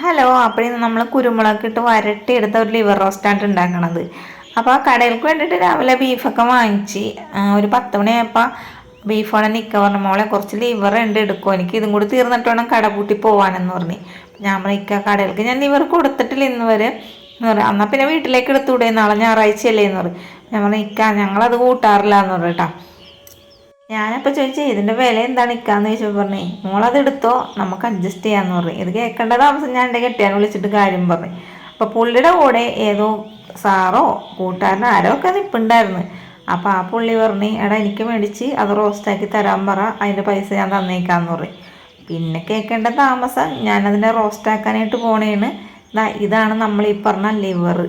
Hello, അപ്പോൾ ഇന്ന് നമ്മൾ കുരുമുളക് ഇട്ട് വരട്ടിയെടുത്ത ഒരു ലിവർ റോസ്റ്റാണ് ഉണ്ടാക്കണത്. അപ്പോൾ ആ കടയിലേക്ക് വേണ്ടിയിട്ട് രാവിലെ ബീഫൊക്കെ വാങ്ങിച്ച് ഒരു 10 മണിയായപ്പോൾ ബീഫാണ് നിൽക്കുക പറഞ്ഞ മോളെ കുറച്ച് ലിവർ ഉണ്ട് എടുക്കും, എനിക്ക് ഇതും കൂടി തീർന്നിട്ട് വേണം കട പൂട്ടി പോകാനെന്ന് പറഞ്ഞ്. ഞാൻ നിൽക്കുക കടയിലേക്ക് ഞാൻ ലിവർ കൊടുത്തിട്ടില്ല ഇന്ന് വരെ എന്ന് പറയാം. എന്നാൽ പിന്നെ വീട്ടിലേക്ക് എടുത്തുകൂടെ, നാളെ ഞായറാഴ്ചയല്ലേ എന്ന് പറയും. ഞാൻ നിൽക്കുക ഞങ്ങളത് കൂട്ടാറില്ല എന്ന് പറയും കേട്ടോ. ഞാനപ്പോൾ ചോദിച്ചേ ഇതിൻ്റെ വില എന്താണ് നിൽക്കാന്ന് ചോദിച്ചപ്പോൾ പറഞ്ഞേ മോളത് എടുത്തോ, നമുക്ക് അഡ്ജസ്റ്റ് ചെയ്യാമെന്ന് പറഞ്ഞു. ഇത് കേൾക്കേണ്ട താമസം ഞാൻ എൻ്റെ കെട്ടിയാൻ വിളിച്ചിട്ട് കാര്യം പറഞ്ഞു. അപ്പോൾ പുള്ളിയുടെ കൂടെ ഏതോ സാറോ കൂട്ടുകാരനോ ആരോ ഒക്കെ നിൽപ്പുണ്ടായിരുന്നു. അപ്പോൾ ആ പുള്ളി പറഞ്ഞു എടാ എനിക്ക് മേടിച്ച് അത് റോസ്റ്റാക്കി തരാൻ പറ, അതിൻ്റെ പൈസ ഞാൻ തന്നേക്കാന്ന് പറയും. പിന്നെ കേൾക്കേണ്ട താമസം ഞാനതിനെ റോസ്റ്റാക്കാനായിട്ട് പോണേണ്. ഇതാണ് നമ്മൾ ഈ പറഞ്ഞ ലിവർ.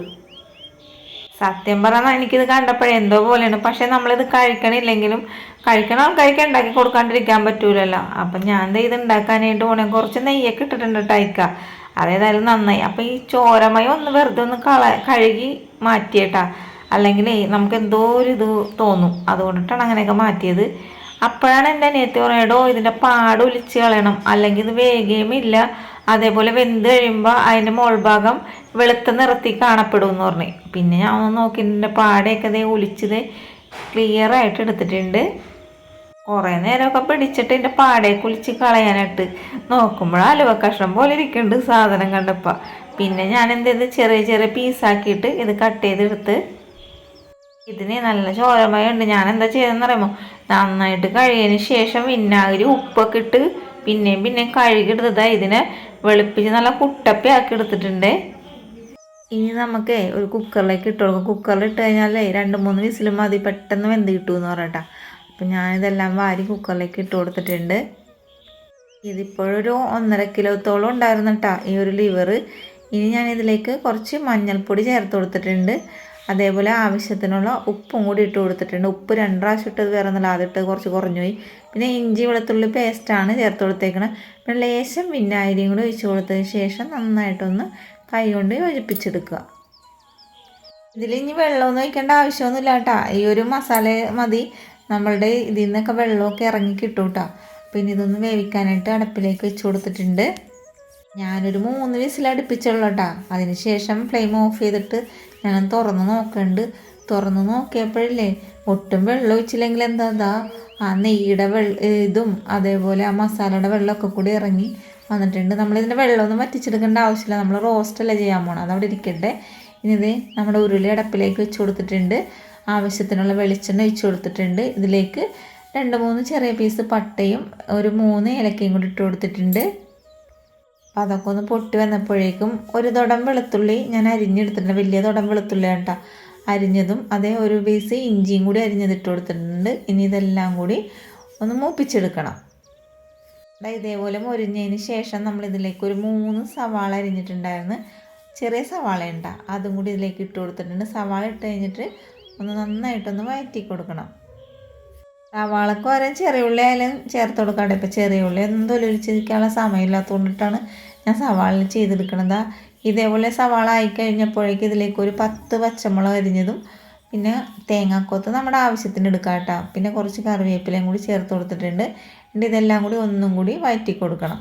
സത്യം പറഞ്ഞാൽ എനിക്കിത് കണ്ടപ്പോഴേ എന്തോ പോലെയാണ്. പക്ഷെ നമ്മളിത് കഴിക്കണില്ലെങ്കിലും കഴിക്കണ ആൾക്കാർക്ക് ഉണ്ടാക്കി കൊടുക്കാണ്ടിരിക്കാൻ പറ്റൂലല്ലോ. അപ്പം ഞാൻ ഇത് ഉണ്ടാക്കാനായിട്ട് പോണേ കുറച്ച് നെയ്യൊക്കെ ഇട്ടിട്ടുണ്ട് ടൈക്ക. അതേതായാലും നന്നായി. അപ്പം ഈ ചോരമയം ഒന്ന് വെറുതെ ഒന്ന് കഴുകി മാറ്റിയേട്ടാ, അല്ലെങ്കിൽ നമുക്ക് എന്തോ ഒരു ഇത് തോന്നും. അതുകൊണ്ടിട്ടാണ് അങ്ങനെയൊക്കെ മാറ്റിയത്. അപ്പോഴാണ് എൻ്റെ അനിയത്തി പറയടോ ഇതിൻ്റെ പാട് ഒലിച്ച് കളയണം, അല്ലെങ്കിൽ ഇത് വേഗയുമില്ല, അതേപോലെ വെന്ത് കഴിയുമ്പോൾ അതിൻ്റെ മോൾഭാഗം വെളുത്ത നിറത്തി കാണപ്പെടും എന്ന് പറഞ്ഞു. പിന്നെ ഞാൻ ഒന്ന് നോക്കി എൻ്റെ പാടയൊക്കെ ഇതേ ഒലിച്ചത് ക്ലിയറായിട്ട് എടുത്തിട്ടുണ്ട്. കുറേ നേരമൊക്കെ പിടിച്ചിട്ട് എൻ്റെ പാടയെ കുളിച്ച് കളയാനായിട്ട് നോക്കുമ്പോൾ അലുവ കഷ്ണം പോലെ ഇരിക്കുന്നുണ്ട് സാധനം കണ്ടപ്പോൾ. പിന്നെ ഞാൻ എന്ത് ചെയ്ത് ചെറിയ ചെറിയ പീസാക്കിയിട്ട് ഇത് കട്ട് ചെയ്തെടുത്ത് ഇതിന് നല്ല ചോരമയുണ്ട്. ഞാൻ എന്താ ചെയ്തതെന്ന് പറയുമ്പോൾ നന്നായിട്ട് കഴുകിയതിന് ശേഷം വിനാഗിരി ഉപ്പൊക്കെ ഇട്ട് പിന്നെയും കഴുകിയെടുത്തതാ. ഇതിനെ വെളുപ്പിച്ച് നല്ല കുട്ടപ്പി ആക്കി എടുത്തിട്ടുണ്ട്. ഇനി നമുക്ക് ഒരു കുക്കറിലേക്ക് ഇട്ട് കൊടുക്കും. കുക്കറിൽ ഇട്ട് കഴിഞ്ഞാൽ 2-3 വിസിലും മതി, പെട്ടെന്ന് വെന്ത് കിട്ടുമെന്ന് പറയട്ടാ. അപ്പം ഞാനിതെല്ലാം വാരി കുക്കറിലേക്ക് ഇട്ട് കൊടുത്തിട്ടുണ്ട്. ഇതിപ്പോഴൊരു 1.5 കിലോത്തോളം ഉണ്ടായിരുന്നു കേട്ടോ ഈ ഒരു ലിവർ. ഇനി ഞാൻ ഇതിലേക്ക് കുറച്ച് മഞ്ഞൾപ്പൊടി ചേർത്ത് കൊടുത്തിട്ടുണ്ട്. അതേപോലെ ആവശ്യത്തിനുള്ള ഉപ്പും കൂടി ഇട്ട് കൊടുത്തിട്ടുണ്ട്. ഉപ്പ് 2 പ്രാവശ്യം ഇട്ടത് വേറെ ഒന്നുമില്ല, അതിട്ട് കുറച്ച് കുറഞ്ഞു പോയി. പിന്നെ ഇഞ്ചി വെളുത്തുള്ളി പേസ്റ്റാണ് ചേർത്ത് കൊടുത്തേക്കണം. പിന്നെ ലേശം വിനാഗിരിയും കൂടി ഒഴിച്ച് കൊടുത്തതിന് ശേഷം നന്നായിട്ടൊന്ന് കൈ കൊണ്ട് യോജിപ്പിച്ചെടുക്കുക. ഇതിൽ ഇനി വെള്ളമൊന്നും ഒഴിക്കേണ്ട ആവശ്യമൊന്നുമില്ല കേട്ടോ. ഈ ഒരു മസാല മതി, നമ്മളുടെ ഇതിൽ നിന്നൊക്കെ വെള്ളമൊക്കെ ഇറങ്ങി കിട്ടും കേട്ടോ. പിന്നെ ഇതൊന്ന് വേവിക്കാനായിട്ട് അടുപ്പിലേക്ക് വെച്ച് കൊടുത്തിട്ടുണ്ട്. ഞാനൊരു 3 വിസിൽ അടുപ്പിച്ചുള്ളൂ കേട്ടോ. അതിന് ശേഷം ഫ്ലെയിം ഓഫ് ചെയ്തിട്ട് ഞാൻ തുറന്ന് നോക്കുന്നുണ്ട്. തുറന്ന് നോക്കിയപ്പോഴില്ലേ ഒട്ടും വെള്ളം ഒഴിച്ചില്ലെങ്കിൽ എന്താ ആ നെയ്യുടെ ഇതും അതേപോലെ ആ മസാലയുടെ വെള്ളമൊക്കെ കൂടി ഇറങ്ങി വന്നിട്ടുണ്ട്. നമ്മളിതിൻ്റെ വെള്ളമൊന്നും വറ്റിച്ചെടുക്കേണ്ട ആവശ്യമില്ല, നമ്മൾ റോസ്റ്റല്ലേ ചെയ്യാൻ പോകണം, അതവിടെ ഇരിക്കട്ടെ. ഇനി ഇത് നമ്മുടെ ഉരുളി അടപ്പിലേക്ക് വെച്ച് കൊടുത്തിട്ടുണ്ട്. ആവശ്യത്തിനുള്ള വെളിച്ചെണ്ണ ഒഴിച്ച് കൊടുത്തിട്ടുണ്ട്. ഇതിലേക്ക് 2-3 ചെറിയ പീസ് പട്ടയും ഒരു 3 ഏലക്കയും കൂടി ഇട്ട് കൊടുത്തിട്ടുണ്ട്. അപ്പം അതൊക്കെ ഒന്ന് പൊട്ടി വന്നപ്പോഴേക്കും ഒരു തുടം വെളുത്തുള്ളി ഞാൻ അരിഞ്ഞെടുത്തിട്ടുണ്ട്. വലിയ തുടം വെളുത്തുള്ളി കേട്ടോ അരിഞ്ഞതും, അതേ ഒരു പീസ് ഇഞ്ചിയും കൂടി അരിഞ്ഞതിട്ട് കൊടുത്തിട്ടുണ്ട്. ഇനി ഇതെല്ലാം കൂടി ഒന്ന് മൂപ്പിച്ചെടുക്കണം. ഇതേപോലെ മൊരിഞ്ഞതിന് ശേഷം നമ്മളിതിലേക്ക് ഒരു 3 സവാള അരിഞ്ഞിട്ടുണ്ടായിരുന്നു, ചെറിയ സവാള ഉണ്ട, അതും കൂടി ഇതിലേക്ക് ഇട്ട് കൊടുത്തിട്ടുണ്ട്. സവാള ഇട്ട് കഴിഞ്ഞിട്ട് ഒന്ന് നന്നായിട്ടൊന്ന് വഴറ്റി കൊടുക്കണം. സവാളക്ക് വരെ ചെറിയ ഉള്ളി ആയാലും ചേർത്ത് കൊടുക്കാണ്ട്. ഇപ്പോൾ ചെറിയ ഉള്ളി ഒന്നും തൊലിച്ചിരിക്കാനുള്ള സമയമില്ലാത്തതുകൊണ്ടിട്ടാണ് ഞാൻ സവാള ചെയ്തെടുക്കണത്. ഇതേപോലെ സവാള ആയിക്കഴിഞ്ഞപ്പോഴേക്കും ഇതിലേക്ക് ഒരു 10 പച്ചമുളക് അരിഞ്ഞതും പിന്നെ തേങ്ങാക്കൊത്ത് നമ്മുടെ ആവശ്യത്തിന് എടുക്കാം കേട്ടോ. പിന്നെ കുറച്ച് കറിവേപ്പിലയും കൂടി ചേർത്ത് കൊടുത്തിട്ടുണ്ട്. എന്നിട്ട് ഇതെല്ലാം കൂടി ഒന്നും കൂടി വഴറ്റി കൊടുക്കണം.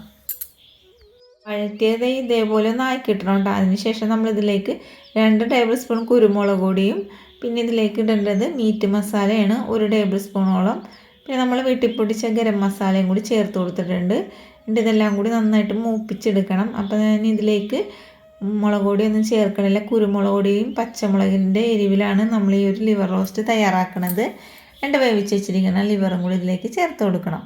വഴറ്റിയത് ഇതേപോലെ ഒന്ന് ആക്കിയിട്ടണം കേട്ടോ. അതിനുശേഷം നമ്മളിതിലേക്ക് 2 ടേബിൾ സ്പൂൺ കുരുമുളക് പൊടിയും പിന്നെ ഇതിലേക്ക് ഇടേണ്ടത് മീറ്റ് മസാലയാണ് 1 ടേബിൾ സ്പൂണോളം. പിന്നെ നമ്മൾ വീട്ടിൽ പൊടിച്ച ഗരം മസാലയും കൂടി ചേർത്ത് കൊടുത്തിട്ടുണ്ട്. എന്നിട്ട് ഇതെല്ലാം കൂടി നന്നായിട്ട് മൂപ്പിച്ചെടുക്കണം. അപ്പോൾ ഞാൻ ഇതിലേക്ക് മുളക് പൊടിയൊന്നും ചേർക്കണില്ല, കുരുമുളക് പൊടിയും പച്ചമുളകിൻ്റെ എരിവിലാണ് നമ്മൾ ഈ ഒരു ലിവർ റോസ്റ്റ് തയ്യാറാക്കുന്നത്. 2 വേവിച്ച് വെച്ചിരിക്കുന്ന ലിവറും കൂടി ഇതിലേക്ക് ചേർത്ത് കൊടുക്കണം.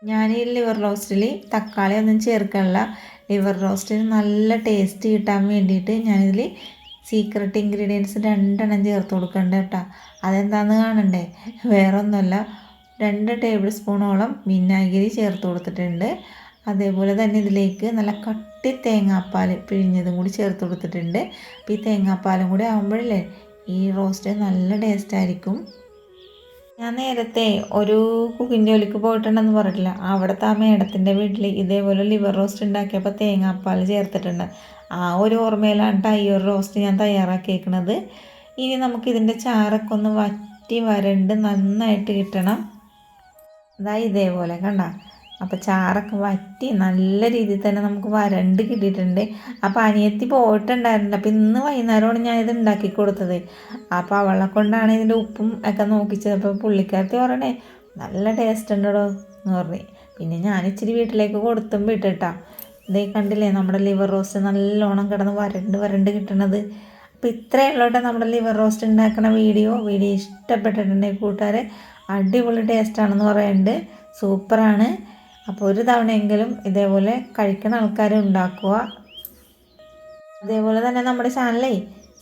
ഞാൻ ഈ ലിവർ റോസ്റ്റിൽ തക്കാളി ഒന്നും ചേർക്കാനില്ല. ലിവർ റോസ്റ്റിന് നല്ല ടേസ്റ്റ് കിട്ടാൻ വേണ്ടിയിട്ട് ഞാനിതിൽ സീക്രട്ട് ഇൻഗ്രീഡിയൻസ് 2 എണ്ണം ചേർത്ത് കൊടുക്കണ്ട കേട്ടോ. അതെന്താണെന്ന് കാണണ്ടേ, വേറെ ഒന്നുമല്ല, 2 ടേബിൾ സ്പൂണോളം വിനാഗിരി ചേർത്ത് കൊടുത്തിട്ടുണ്ട്. അതേപോലെ തന്നെ ഇതിലേക്ക് നല്ല കട്ടി തേങ്ങാപ്പാൽ പിഴിഞ്ഞതും കൂടി ചേർത്ത് കൊടുത്തിട്ടുണ്ട്. അപ്പോൾ ഈ തേങ്ങാപ്പാലും കൂടി ആകുമ്പോഴല്ലേ ഈ റോസ്റ്റ് നല്ല ടേസ്റ്റായിരിക്കും. ഞാൻ നേരത്തെ ഒരു കുക്കിംഗ് ജോലിക്ക് പോയിട്ടുണ്ടെന്ന് പറഞ്ഞിട്ടില്ല, അവിടുത്തെ ആ മേഡത്തിൻ്റെ വീട്ടിൽ ഇതേപോലെ ലിവർ റോസ്റ്റ് ഉണ്ടാക്കിയപ്പോൾ തേങ്ങാപ്പാൽ ചേർത്തിട്ടുണ്ട്. ആ ഒരു ഓർമ്മയിലാണ് ഈ ഒരു റോസ്റ്റ് ഞാൻ തയ്യാറാക്കിയേക്കുന്നത്. ഇനി നമുക്കിതിൻ്റെ ചാറൊക്കെ ഒന്ന് വറ്റി വരണ്ട് നന്നായിട്ട് കിട്ടണം. ഇതേപോലെ കണ്ട അപ്പോൾ ചാറൊക്കെ വറ്റി നല്ല രീതിയിൽ തന്നെ നമുക്ക് വരണ്ട് കിട്ടിയിട്ടുണ്ട്. അപ്പോൾ അനിയത്തി പോയിട്ടുണ്ടായിരുന്നില്ല. അപ്പോൾ ഇന്ന് വൈകുന്നേരമാണ് ഞാനിത് ഉണ്ടാക്കി കൊടുത്തത്. അപ്പോൾ അവളെ കൊണ്ടാണ് ഇതിൻ്റെ ഉപ്പും ഒക്കെ നോക്കിച്ചത്. അപ്പോൾ പുള്ളിക്കാരത്തി പറയണേ നല്ല ടേസ്റ്റ് ഉണ്ടോ എന്ന് പറഞ്ഞു. പിന്നെ ഞാൻ ഇച്ചിരി വീട്ടിലേക്ക് കൊടുത്തും വിട്ടിട്ടാ. ഇതേ കണ്ടില്ലേ നമ്മുടെ ലിവർ റോസ്റ്റ് നല്ലോണം കിടന്ന് വരണ്ട് കിട്ടണത്. അപ്പോൾ ഇത്രയേ ഉള്ളൂട്ടോ നമ്മുടെ ലിവർ റോസ്റ്റ് ഉണ്ടാക്കുന്ന വീഡിയോ ഇഷ്ടപ്പെട്ടിട്ടുണ്ടെങ്കിൽ കൂട്ടുകാരെ അടിപൊളി ടേസ്റ്റാണെന്ന് പറയുന്നുണ്ട്, സൂപ്പറാണ്. അപ്പോൾ ഒരു തവണയെങ്കിലും ഇതേപോലെ കഴിക്കുന്ന ആൾക്കാർ ഉണ്ടാക്കുക. അതേപോലെ തന്നെ നമ്മുടെ ചാനലേ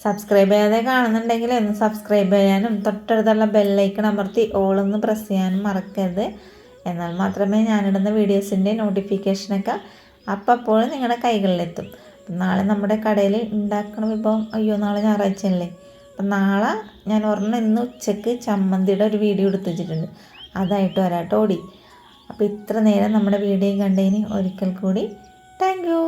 സബ്സ്ക്രൈബ് ചെയ്യാതെ കാണുന്നുണ്ടെങ്കിൽ ഒന്ന് സബ്സ്ക്രൈബ് ചെയ്യാനും തൊട്ടടുത്തുള്ള ബെല്ലൈക്കൺ അമർത്തി ഓളൊന്ന് പ്രസ് ചെയ്യാനും മറക്കരുത്. എന്നാൽ മാത്രമേ ഞാനിടുന്ന വീഡിയോസിൻ്റെ നോട്ടിഫിക്കേഷനൊക്കെ അപ്പോൾ നിങ്ങളുടെ കൈകളിലെത്തും. നാളെ നമ്മുടെ കടയിൽ ഉണ്ടാക്കുന്ന വിഭവം നാളെ ഞായറാഴ്ചയല്ലേ. അപ്പം നാളെ ഞാൻ ഒരെണ്ണം ഇന്ന് ഉച്ചയ്ക്ക് ചമ്മന്തിയുടെ ഒരു വീഡിയോ എടുത്ത് വെച്ചിട്ടുണ്ട്, അതായിട്ട് വരാട്ടോ ഓടി. അപ്പോൾ ഇത്ര നേരം നമ്മുടെ വീഡിയോ കണ്ടതിന് ഒരിക്കൽ കൂടി താങ്ക് യു.